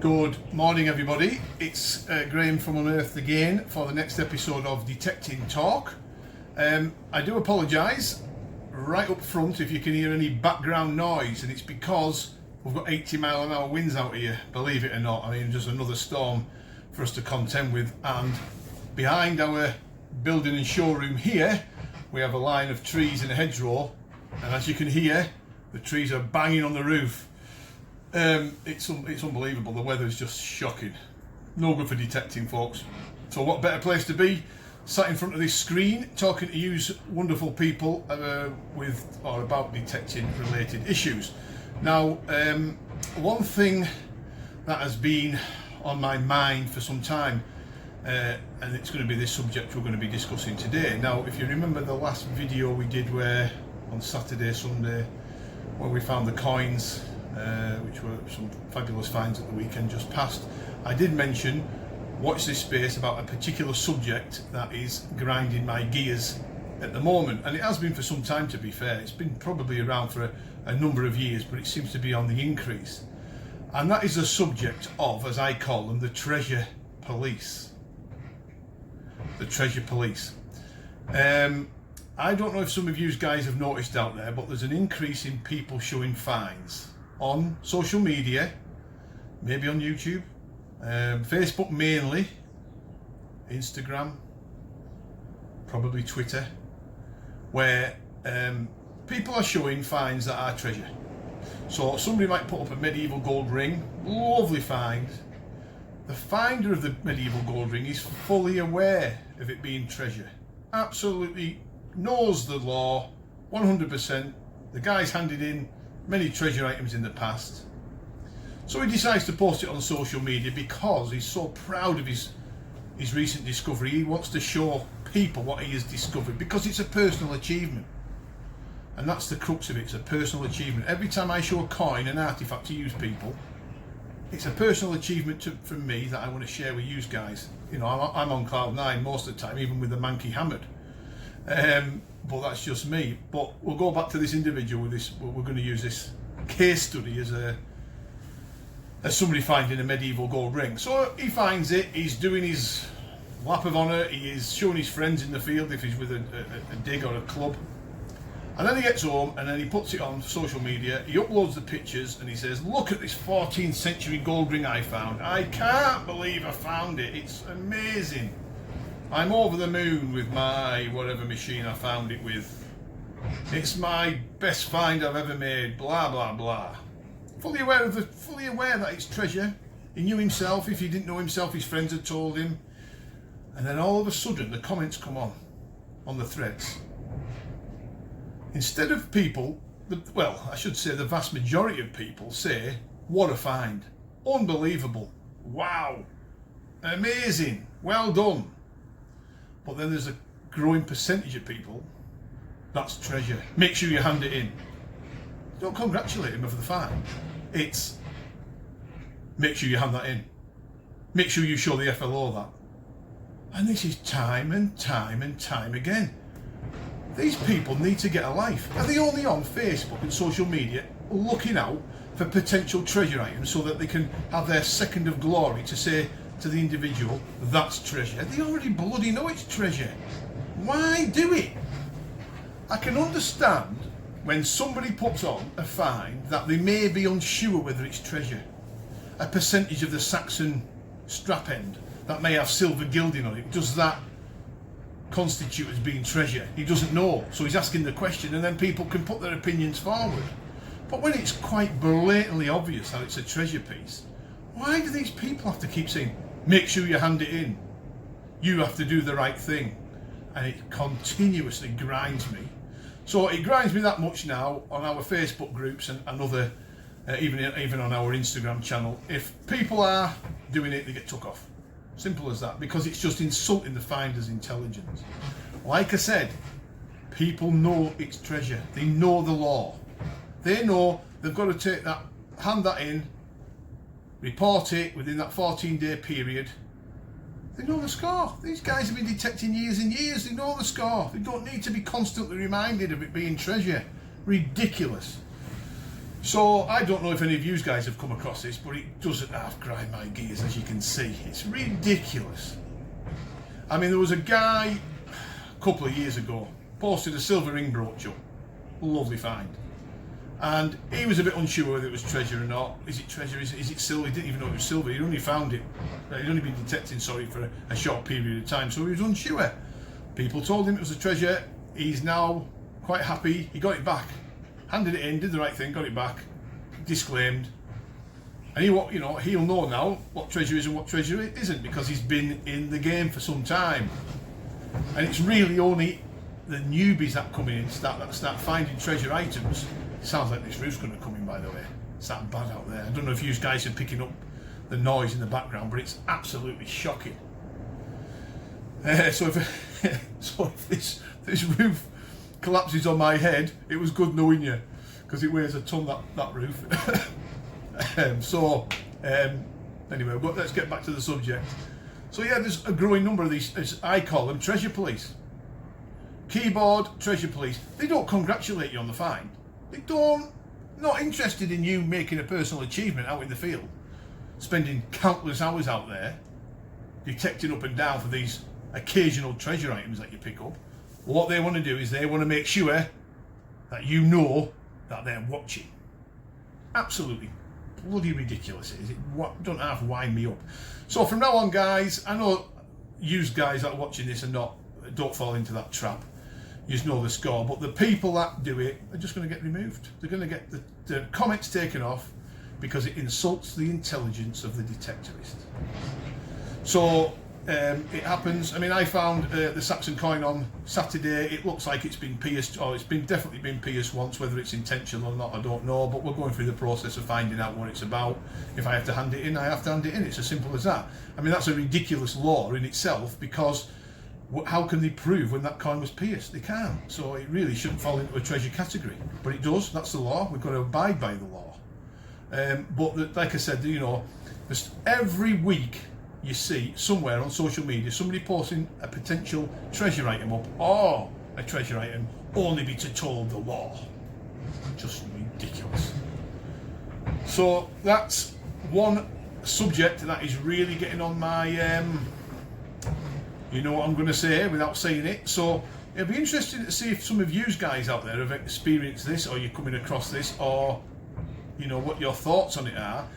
Good morning, everybody. It's Graham from Unearthed again for the next episode of Detecting Talk. I do apologise right up front if you can hear any background noise, and it's because we've got 80-mile-an-hour winds out here, believe it or not. I mean, just another storm for us to contend with. And behind our building and showroom here, we have a line of trees in a hedgerow, and as you can hear, the trees are banging on the roof. It's unbelievable. The weather is just shocking. No good for detecting, folks. So what better place to be? Sat in front of this screen talking to you wonderful people with or about detecting related issues. Now, one thing that has been on my mind for some time, and it's going to be this subject we're going to be discussing today. Now, if you remember the last video we did where on Saturday, Sunday, where we found the coins, which were some fabulous finds at the weekend just past, I did mention watch this space about a particular subject that is grinding my gears at the moment, and it has been for some time, to be fair. It's been probably around for a number of years, but it seems to be on the increase, and that is the subject of, as I call them, the treasure police. The treasure police. I don't know if some of you guys have noticed out there, but there's an increase in people showing finds on social media, maybe on YouTube, Facebook mainly, Instagram, probably Twitter, where people are showing finds that are treasure. So somebody might put up a medieval gold ring, lovely find. The finder of the medieval gold ring is fully aware of it being treasure, absolutely knows the law 100%. The guy's handed in many treasure items in the past, so he decides to post it on social media because he's so proud of his recent discovery. He wants to show people what he has discovered because it's a personal achievement, and that's the crux of it. It's a personal achievement. Every time I show a coin, an artifact to use people, it's a personal achievement from me that I want to share with you guys. You know, I'm on cloud nine most of the time, even with the manky hammered. But that's just me. But we'll go back to this individual with this. We're going to use this case study as somebody finding a medieval gold ring. So he finds it. He's doing his lap of honour. He is showing his friends in the field if he's with a dig or a club. And then he gets home and then he puts it on social media. He uploads the pictures and he says, "Look at this 14th century gold ring I found. I can't believe I found it. It's amazing. I'm over the moon with my whatever machine I found it with. It's my best find I've ever made, blah blah blah." Fully aware that it's treasure. He knew himself. If he didn't know himself, his friends had told him. And then all of a sudden the comments come on the threads. Instead of people, well, I should say the vast majority of people say, "What a find, unbelievable, wow, amazing, well done." But then there's a growing percentage of people, "That's treasure, make sure you hand it in." Don't congratulate him for the find. It's, make sure you hand that in. Make sure you show the FLO that. And this is time and time and time again. These people need to get a life. Are they only on Facebook and social media looking out for potential treasure items so that they can have their second of glory to say to the individual, "That's treasure"? They already bloody know it's treasure. Why do it? I can understand when somebody puts on a find that they may be unsure whether it's treasure. A percentage of the Saxon strap end that may have silver gilding on it, does that constitute as being treasure? He doesn't know, so he's asking the question, and then people can put their opinions forward. But when it's quite blatantly obvious that it's a treasure piece, why do these people have to keep saying, "Make sure you hand it in, you have to do the right thing"? And it continuously grinds me. So it grinds me that much now on our Facebook groups and other, even on our Instagram channel. If people are doing it, they get took off. Simple as that, because it's just insulting the finder's intelligence. Like I said, people know it's treasure. They know the law. They know they've got to take that, hand that in, report it within that 14-day period. They know the score. These guys have been detecting years and years. They know the score. They don't need to be constantly reminded of it being treasure. Ridiculous. So I don't know if any of you guys have come across this, but it doesn't half grind my gears, as you can see. It's ridiculous. I mean, there was a guy a couple of years ago posted a silver ring brooch up, lovely find, and he was a bit unsure whether it was treasure or not. Is it treasure? Is it silver? He didn't even know it was silver. He'd only found it. He'd only been detecting, for a short period of time, so he was unsure. People told him it was a treasure. He's now quite happy. He got it back, handed it in, did the right thing, got it back, disclaimed, and he'll know now what treasure is and what treasure it isn't, because he's been in the game for some time. And it's really only the newbies that come in and start finding treasure items. It sounds like this roof's going to come in, by the way. It's that bad out there. I don't know if you guys are picking up the noise in the background, but it's absolutely shocking. So if this roof collapses on my head, it was good knowing you, because it weighs a ton, that roof. Anyway, let's get back to the subject. So yeah, there's a growing number of these, as I call them, treasure police. Keyboard treasure police. They don't congratulate you on the find. Not interested in you making a personal achievement out in the field, spending countless hours out there detecting up and down for these occasional treasure items that you pick up. What they want to do is they want to make sure that you know that they're watching. Absolutely bloody ridiculous. Is it? Don't have to wind me up. So from now on, guys, I know you guys that are watching this don't fall into that trap. You just know the score, but the people that do it are just going to get removed. They're going to get the comments taken off because it insults the intelligence of the detectorist. So it happens. I mean, I found the Saxon coin on Saturday. It looks like it's been pierced, or it's definitely been pierced once. Whether it's intentional or not, I don't know, but we're going through the process of finding out what it's about. If I have to hand it in, I have to hand it in. It's as simple as that. I mean, that's a ridiculous law in itself, because how can they prove when that coin was pierced? They can't. So it really shouldn't fall into a treasure category, but it does. That's the law. We've got to abide by the law. Like I said, just every week you see somewhere on social media somebody posting a potential treasure item up, or a treasure item only be told the law. Just ridiculous. So that's one subject that is really getting on my you know what I'm going to say without saying it. So it'll be interesting to see if some of you guys out there have experienced this, or you're coming across this, or what your thoughts on it are.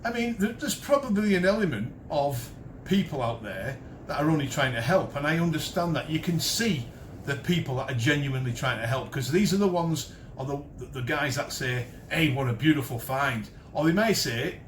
I mean, there's probably an element of people out there that are only trying to help, and I understand that. You can see the people that are genuinely trying to help, because these are the ones, or the guys that say, hey, what a beautiful find, or they may say,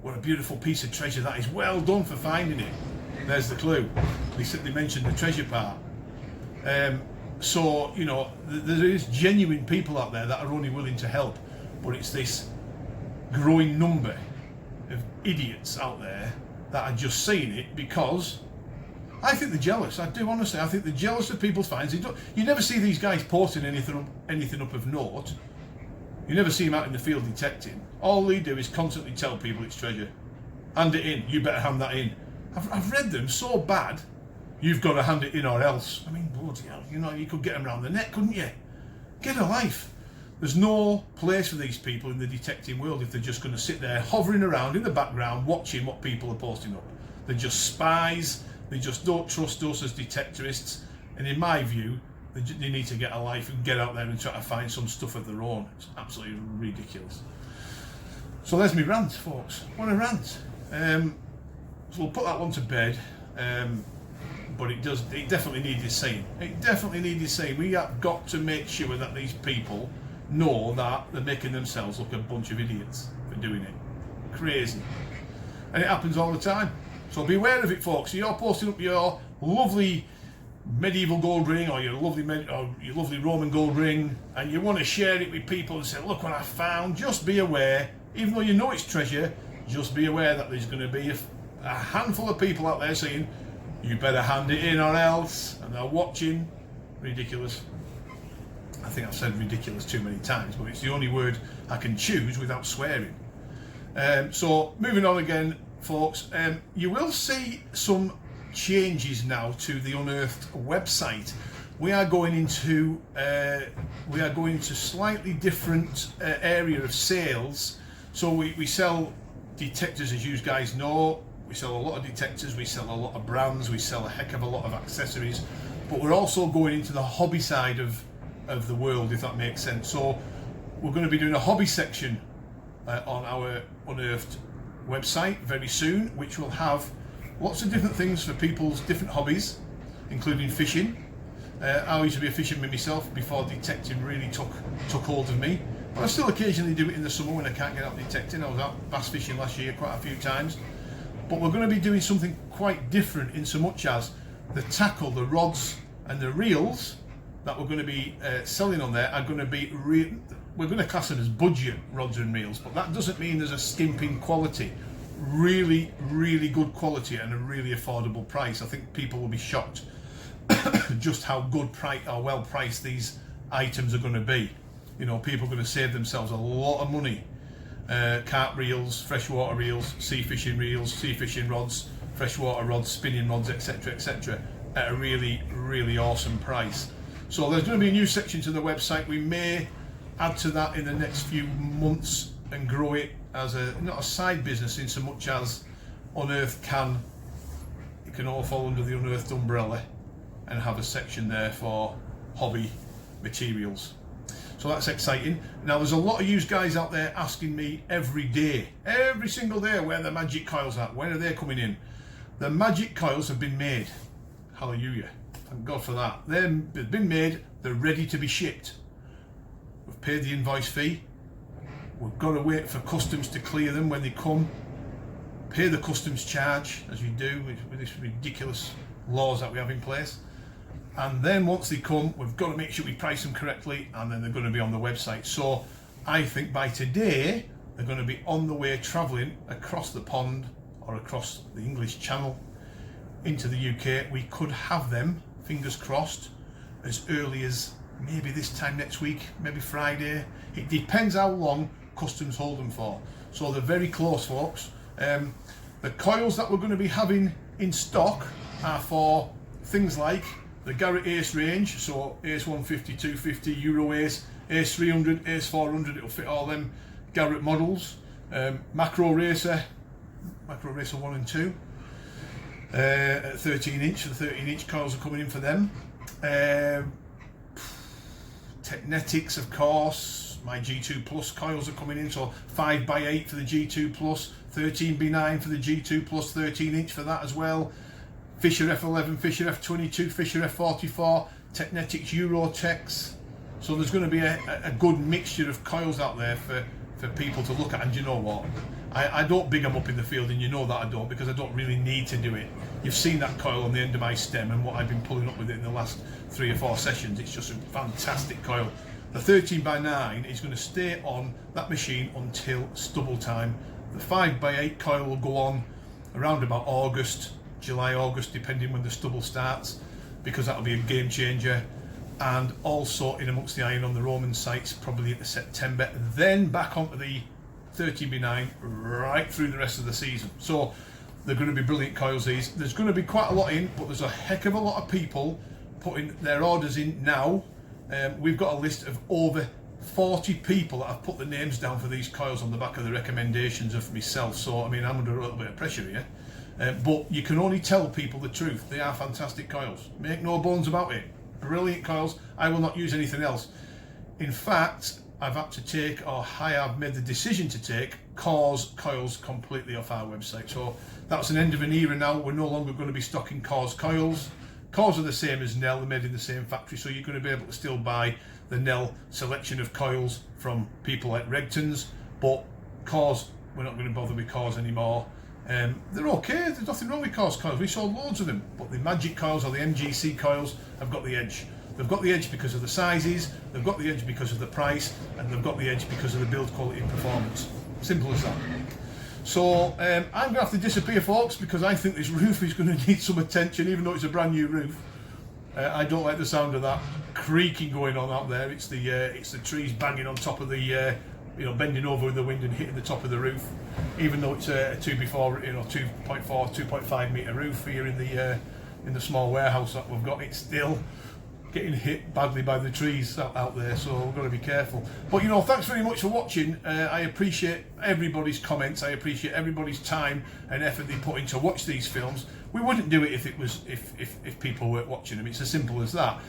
what a beautiful piece of treasure that is, well done for finding it. There's the clue. They mentioned the treasure part. So there is genuine people out there that are only willing to help, but it's this growing number of idiots out there that are just seeing it because I think they're jealous. I do, honestly. I think they're jealous of people's finds. You never see these guys posting anything up of note. You never see them out in the field detecting. All they do is constantly tell people it's treasure. Hand it in. You better hand that in. I've read them so bad. You've got to hand it in or else. I mean, bloody hell. You could get them around the neck, couldn't you? Get a life. There's no place for these people in the detecting world if they're just going to sit there hovering around in the background watching what people are posting up. They're just spies. They just don't trust us as detectorists. And in my view, they need to get a life and get out there and try to find some stuff of their own. It's absolutely ridiculous. So there's me rant, folks. What a rant. So we'll put that one to bed. But it definitely needed saying. It definitely needed saying. We have got to make sure that these people know that they're making themselves look a bunch of idiots for doing it. Crazy. And it happens all the time. So beware of it, folks. You're posting up your lovely medieval gold ring, or your lovely Roman gold ring, and you want to share it with people and say, look what I found. Just be aware, even though you know it's treasure, just be aware that there's going to be a handful of people out there saying, you better hand it in or else, and they're watching. Ridiculous. I think I've said ridiculous too many times, but it's the only word I can choose without swearing. So moving on again, folks, you will see some changes now to the Unearthed website. we are going into slightly different area of sales. So we sell detectors, as you guys know. We sell a lot of detectors, we sell a lot of brands, we sell a heck of a lot of accessories, but we're also going into the hobby side of the world, if that makes sense. So we're going to be doing a hobby section on our Unearthed website very soon, which will have lots of different things for people's different hobbies, including fishing. I used to be a fisherman myself before detecting really took hold of me. But I still occasionally do it in the summer when I can't get out detecting. I was out bass fishing last year quite a few times. But we're going to be doing something quite different in so much as the tackle, the rods and the reels that we're going to be selling on there are going to be we're going to class them as budget rods and reels, but that doesn't mean there's a skimping quality. Really, really good quality and a really affordable price. I think people will be shocked just how good price or well priced these items are going to be. You know, people are going to save themselves a lot of money. Carp reels, freshwater reels, sea fishing rods, freshwater rods, spinning rods, etc., etc., at a really, really awesome price. So there's going to be a new section to the website. We may add to that in the next few months and grow it as not a side business in so much as Unearthed it can all fall under the Unearthed umbrella and have a section there for hobby materials. So that's exciting. Now there's a lot of you guys out there asking me every single day, where the magic coils at, when are they coming in? The magic coils have been made. Hallelujah. Thank God for that. They've been made, they're ready to be shipped. We've paid the invoice fee. We've got to wait for customs to clear them when they come. Pay the customs charge, as you do with these ridiculous laws that we have in place. And then once they come, we've got to make sure we price them correctly, and then they're going to be on the website. So I think by today, they're going to be on the way travelling across the pond or across the English Channel into the UK. We could have them, fingers crossed, as early as maybe this time next week, maybe Friday. It depends how long customs hold them for. So they're very close, folks. The coils that we're going to be having in stock are for things like the Garrett Ace range, so Ace 150, 250, Euro Ace, Ace 300, Ace 400, it'll fit all them Garrett models. Macro Racer 1 and 2, at 13 inch, the 13 inch coils are coming in for them. Technetics, of course, my G2 Plus coils are coming in, so 5x8 for the G2 Plus, 13x9 for the G2 Plus, 13 inch for that as well. Fisher F11, Fisher F22, Fisher F44, Technetics, Eurotex. So there's going to be a good mixture of coils out there for people to look at. And you know what? I don't big them up in the field, and you know that I don't, because I don't really need to do it. You've seen that coil on the end of my stem and what I've been pulling up with it in the last 3 or 4 sessions. It's just a fantastic coil. The 13x9 is going to stay on that machine until stubble time. The 5x8 coil will go on around about July, August, depending when the stubble starts, because that'll be a game changer. And also in amongst the iron on the Roman sites, probably into September, then back onto the 13x9 right through the rest of the season. So they're going to be brilliant coils, these. There's going to be quite a lot in, but there's a heck of a lot of people putting their orders in now. We've got a list of over 40 people that have put the names down for these coils on the back of the recommendations of myself. So I mean, I'm under a little bit of pressure here. But you can only tell people the truth. They are fantastic coils. Make no bones about it. Brilliant coils. I will not use anything else. In fact, I've had to take, or I have made the decision to take, Cause coils completely off our website. So that's an end of an era now. We're no longer going to be stocking Cause coils. Cause are the same as Nell. They're made in the same factory. So you're going to be able to still buy the Nell selection of coils from people like Regton's. But Cause, we're not going to bother with Cause anymore. They're okay, there's nothing wrong with Cause coils, we sold loads of them, but the Magic coils or the MGC coils have got the edge. They've got the edge because of the sizes, they've got the edge because of the price, and they've got the edge because of the build quality and performance. Simple as that. So I'm going to have to disappear, folks, because I think this roof is going to need some attention, even though it's a brand new roof. I don't like the sound of that creaking going on out there. It's the trees banging on top of the bending over in the wind and hitting the top of the roof. Even though it's a 2.5 metre roof here in the small warehouse that we've got, it's still getting hit badly by the trees out there, so we've got to be careful. But you know, thanks very much for watching. I appreciate everybody's comments. I appreciate everybody's time and effort they put in to watch these films. We wouldn't do it if people weren't watching them. It's as simple as that.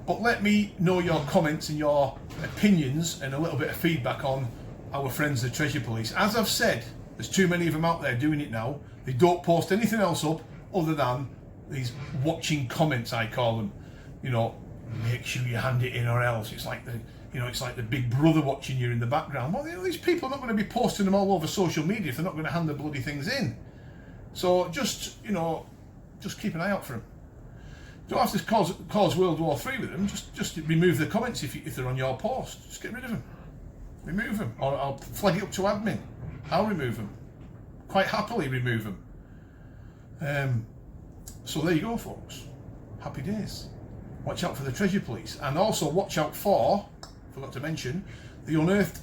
But let me know your comments and your opinions and a little bit of feedback on our friends the Treasure Police. As I've said, there's too many of them out there doing it now. They don't post anything else up other than these watching comments, I call them. You know, make sure you hand it in or else. It's like the big brother watching you in the background. Well, you know, these people are not going to be posting them all over social media if they're not going to hand the bloody things in. So just keep an eye out for them. Don't have to cause World War III with them. Just remove the comments if they're on your post. Just get rid of them. Remove them, or I'll flag it up to admin. I'll remove them. Quite happily remove them. So there you go, folks. Happy days. Watch out for the Treasure Police, and also watch out for, forgot to mention, the Unearthed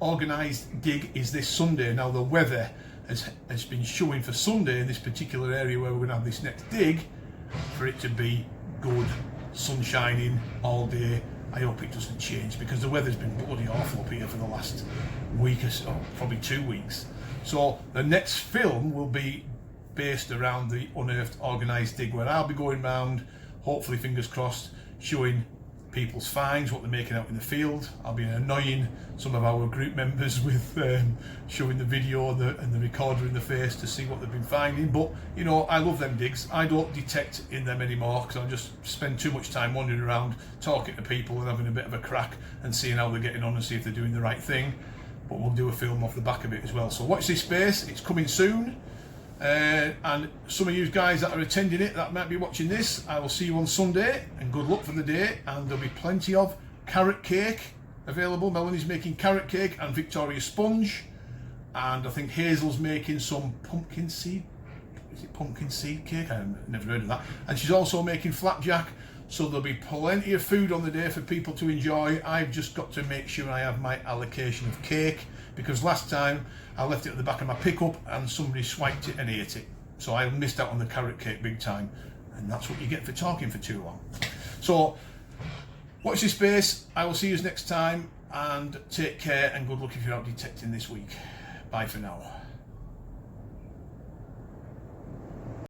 organised dig is this Sunday. Now the weather has been showing for Sunday in this particular area where we're going to have this next dig, for it to be good, sun shining all day. I hope it doesn't change, because the weather's been bloody awful up here for the last week or so, probably 2 weeks. So the next film will be based around the Unearthed organised dig, where I'll be going round, hopefully fingers crossed, showing people's finds, what they're making out in the field. I'll be annoying some of our group members with showing the video and the recorder in the face to see what they've been finding. But you know, I love them digs. I don't detect in them anymore because I just spend too much time wandering around talking to people and having a bit of a crack and seeing how they're getting on and see if they're doing the right thing. But we'll do a film off the back of it as well. So watch this space, it's coming soon. And some of you guys that are attending it, that might be watching this, I will see you on Sunday, and good luck for the day. And there'll be plenty of carrot cake available. Melanie's making carrot cake and Victoria sponge, and I think Hazel's making some pumpkin seed, is it pumpkin seed cake? I've never heard of that. And she's also making flapjack. So there'll be plenty of food on the day for people to enjoy. I've just got to make sure I have my allocation of cake, because last time I left it at the back of my pickup and somebody swiped it and ate it. So I missed out on the carrot cake big time, and that's what you get for talking for too long. So watch this space. I will see you next time, and take care and good luck if you're out detecting this week. Bye for now.